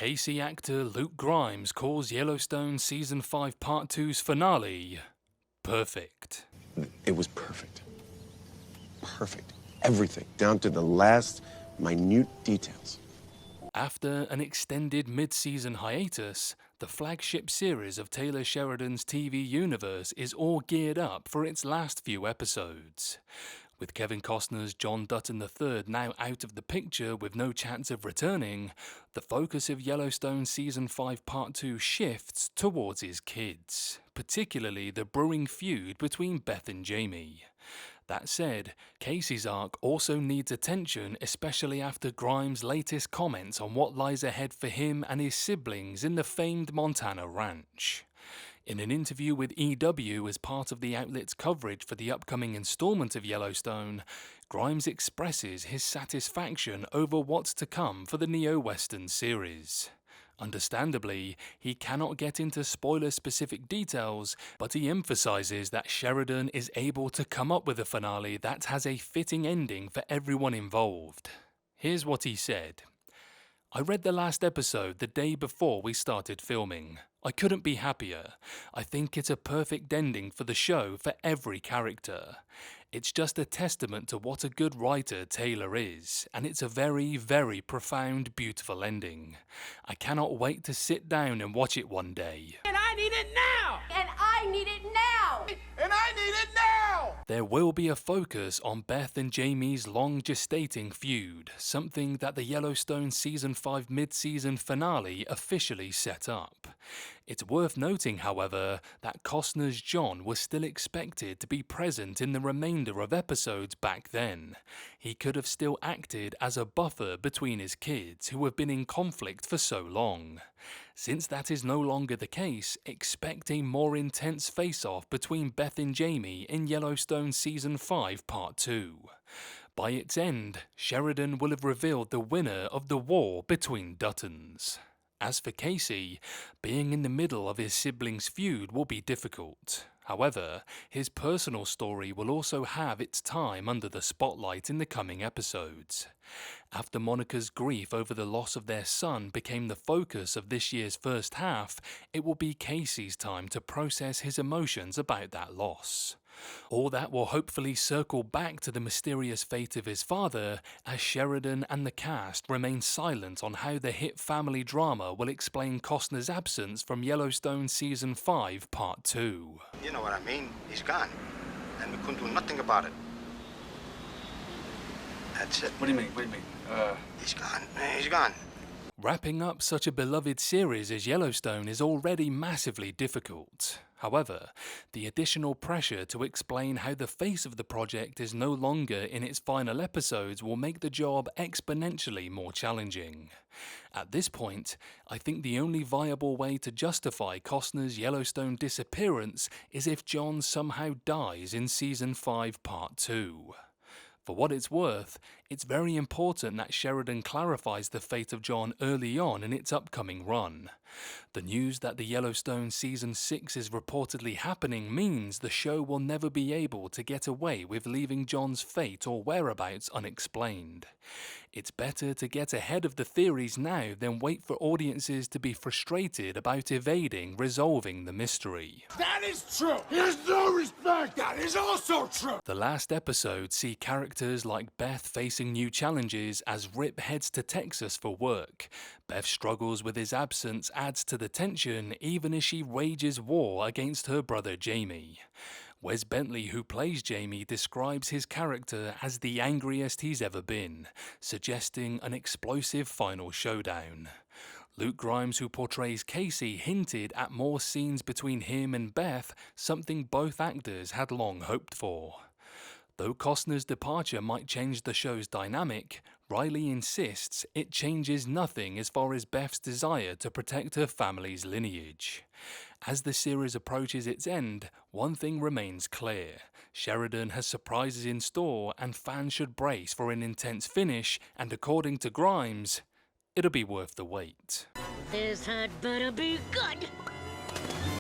Casey actor Luke Grimes calls Yellowstone Season 5 Part 2's finale perfect. It was perfect. Perfect. Everything, down to the last minute details. After an extended mid-season hiatus, the flagship series of Taylor Sheridan's TV universe is all geared up for its last few episodes. With Kevin Costner's John Dutton III now out of the picture with no chance of returning, the focus of Yellowstone Season 5 Part 2 shifts towards his kids, particularly the brewing feud between Beth and Jamie. That said, Casey's arc also needs attention, especially after Grimes' latest comments on what lies ahead for him and his siblings in the famed Montana ranch. In an interview with EW as part of the outlet's coverage for the upcoming installment of Yellowstone, Grimes expresses his satisfaction over what's to come for the neo-Western series. Understandably, he cannot get into spoiler-specific details, but he emphasizes that Sheridan is able to come up with a finale that has a fitting ending for everyone involved. Here's what he said. I read the last episode the day before we started filming. I couldn't be happier. I think it's a perfect ending for the show for every character. It's just a testament to what a good writer Taylor is, and it's a very, very profound, beautiful ending. I cannot wait to sit down and watch it one day. And I need it now! And I need it now! And I need it now! There will be a focus on Beth and Jamie's long gestating feud, something that the Yellowstone Season 5 mid-season finale officially set up. It's worth noting, however, that Costner's John was still expected to be present in the remainder of episodes back then. He could have still acted as a buffer between his kids who have been in conflict for so long. Since that is no longer the case, expect a more intense face-off between Beth and Jamie in Yellowstone Season 5 Part 2. By its end, Sheridan will have revealed the winner of the war between Duttons. As for Casey, being in the middle of his siblings' feud will be difficult. However, his personal story will also have its time under the spotlight in the coming episodes. After Monica's grief over the loss of their son became the focus of this year's first half, it will be Casey's time to process his emotions about that loss. All that will hopefully circle back to the mysterious fate of his father, as Sheridan and the cast remain silent on how the hit family drama will explain Costner's absence from Yellowstone Season 5 Part 2. You know what I mean? He's gone. And we couldn't do nothing about it. That's it. What do you mean? He's gone. He's gone. Wrapping up such a beloved series as Yellowstone is already massively difficult. However, the additional pressure to explain how the face of the project is no longer in its final episodes will make the job exponentially more challenging. At this point, I think the only viable way to justify Costner's Yellowstone disappearance is if John somehow dies in Season 5 Part 2. For what it's worth, it's very important that Sheridan clarifies the fate of John early on in its upcoming run. The news that the Yellowstone Season 6 is reportedly happening means the show will never be able to get away with leaving John's fate or whereabouts unexplained. It's better to get ahead of the theories now than wait for audiences to be frustrated about evading resolving the mystery. That is true! There's no respect! That is also true! The last episodes see characters like Beth facing new challenges as Rip heads to Texas for work. Beth's struggles with his absence adds to the tension even as she wages war against her brother Jamie. Wes Bentley, who plays Jamie, describes his character as the angriest he's ever been, suggesting an explosive final showdown. Luke Grimes, who portrays Casey, hinted at more scenes between him and Beth, something both actors had long hoped for. Though Costner's departure might change the show's dynamic, Riley insists it changes nothing as far as Beth's desire to protect her family's lineage. As the series approaches its end, one thing remains clear. Sheridan has surprises in store and fans should brace for an intense finish, and according to Grimes, it'll be worth the wait. This had better be good!